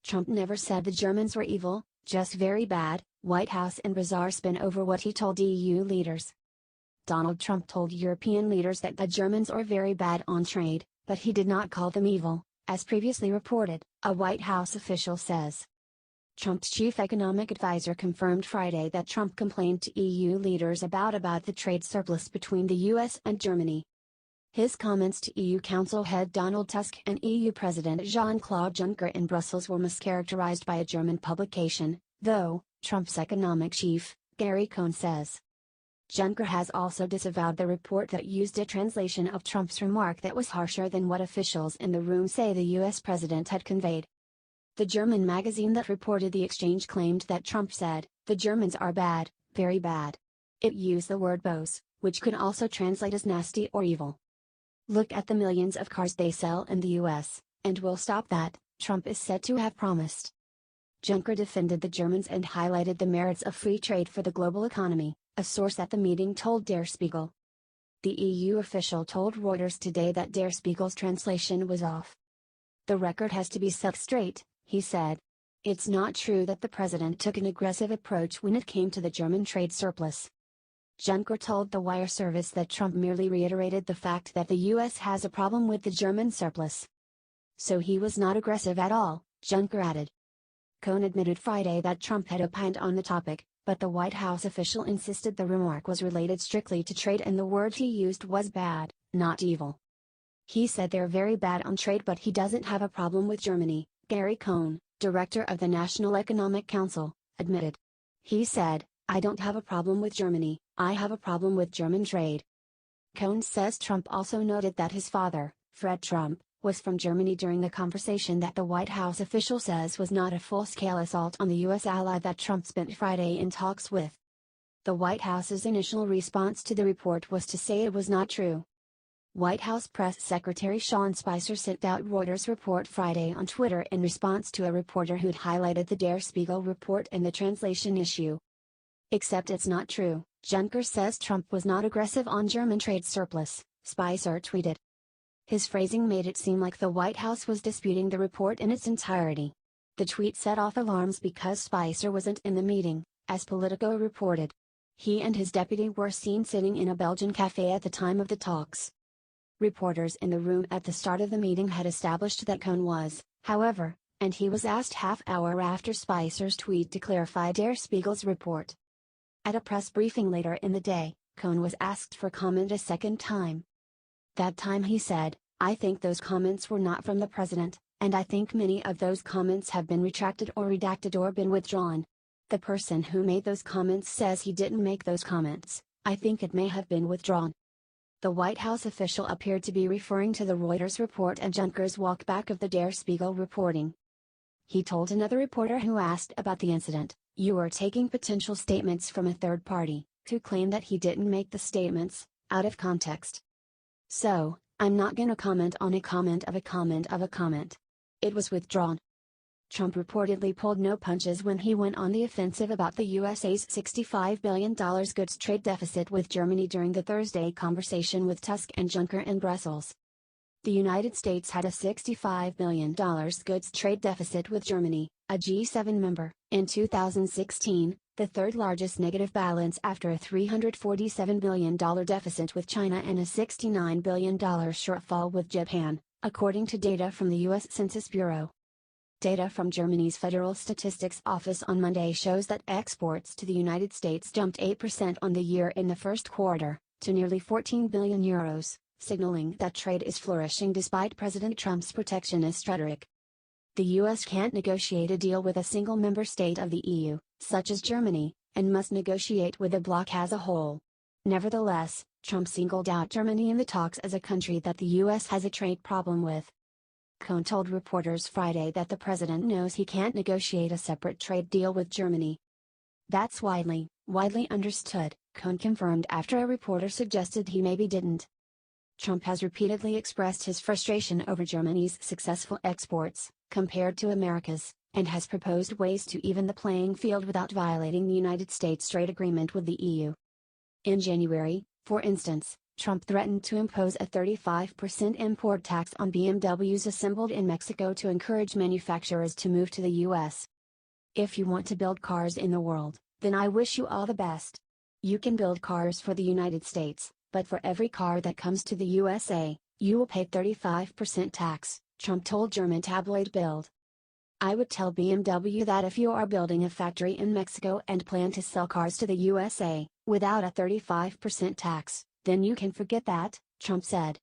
Trump never said the Germans were evil, just very bad. White House and bizarre spin over what he told EU leaders. Donald Trump told European leaders that the Germans are very bad on trade, but he did not call them evil, as previously reported, a White House official says. Trump's chief economic advisor confirmed Friday that Trump complained to EU leaders about the trade surplus between the US and Germany. His comments to EU Council head Donald Tusk and EU President Jean-Claude Juncker in Brussels were mischaracterized by a German publication, though, Trump's economic chief, Cohn says. Juncker has also disavowed the report that used a translation of Trump's remark that was harsher than what officials in the room say the US president had conveyed. The German magazine that reported the exchange claimed that Trump said, "The Germans are bad, very bad." It used the word böse, which could also translate as nasty or evil. "Look at the millions of cars they sell in the US, and we'll stop that," Trump is said to have promised. Juncker defended the Germans and highlighted the merits of free trade for the global economy, a source at the meeting told Der Spiegel. The EU official told Reuters today that Der Spiegel's translation was off. "The record has to be set straight," he said. "It's not true that the president took an aggressive approach when it came to the German trade surplus." Juncker told the wire service that Trump merely reiterated the fact that the US has a problem with the German surplus. "So he was not aggressive at all," Juncker added. Cohn admitted Friday that Trump had opined on the topic, but the White House official insisted the remark was related strictly to trade and the word he used was bad, not evil. He said they're very bad on trade, but he doesn't have a problem with Germany, Cohn, director of the National Economic Council, admitted. He said, "I don't have a problem with Germany, I have a problem with German trade." Cohn says Trump also noted that his father, Fred Trump, was from Germany during the conversation that the White House official says was not a full-scale assault on the U.S. ally that Trump spent Friday in talks with. The White House's initial response to the report was to say it was not true. White House Press Secretary Sean Spicer sent out Reuters' report Friday on Twitter in response to a reporter who'd highlighted the Der Spiegel report and the translation issue. "Except it's not true," Juncker says Trump was not aggressive on German trade surplus, Spicer tweeted. His phrasing made it seem like the White House was disputing the report in its entirety. The tweet set off alarms because Spicer wasn't in the meeting, as Politico reported. He and his deputy were seen sitting in a Belgian cafe at the time of the talks. Reporters in the room at the start of the meeting had established that Cohn was, however, and he was asked half-hour after Spicer's tweet to clarify Der Spiegel's report. At a press briefing later in the day, Cohn was asked for comment a second time. That time he said, "I think those comments were not from the president, and I think many of those comments have been retracted or redacted or been withdrawn. The person who made those comments says he didn't make those comments, I think it may have been withdrawn." The White House official appeared to be referring to the Reuters report and Juncker's walkback of the Der Spiegel reporting. He told another reporter who asked about the incident, "You are taking potential statements from a third party, to claim that he didn't make the statements, out of context. So, I'm not gonna comment on a comment of a comment of a comment. It was withdrawn." Trump reportedly pulled no punches when he went on the offensive about the USA's $65 billion goods trade deficit with Germany during the Thursday conversation with Tusk and Juncker in Brussels. The United States had a $65 billion goods trade deficit with Germany, a G7 member, in 2016, the third largest negative balance after a $347 billion deficit with China and a $69 billion shortfall with Japan, according to data from the U.S. Census Bureau. Data from Germany's Federal Statistics Office on Monday shows that exports to the United States jumped 8% on the year in the first quarter, to nearly €14 billion, signaling that trade is flourishing despite President Trump's protectionist rhetoric. The U.S. can't negotiate a deal with a single member state of the EU, such as Germany, and must negotiate with the bloc as a whole. Nevertheless, Trump singled out Germany in the talks as a country that the U.S. has a trade problem with. Cohn told reporters Friday that the president knows he can't negotiate a separate trade deal with Germany. "That's widely understood," Cohn confirmed after a reporter suggested he maybe didn't. Trump has repeatedly expressed his frustration over Germany's successful exports, compared to America's, and has proposed ways to even the playing field without violating the United States trade agreement with the EU. In January, for instance, Trump threatened to impose a 35% import tax on BMWs assembled in Mexico to encourage manufacturers to move to the US. If you want to build cars in the world, then I wish you all the best. You can build cars for the United States, but for every car that comes to the USA, you will pay 35% tax, Trump told German tabloid Bild. I would tell BMW that if you are building a factory in Mexico and plan to sell cars to the USA, without a 35% tax, then you can forget that, Trump said.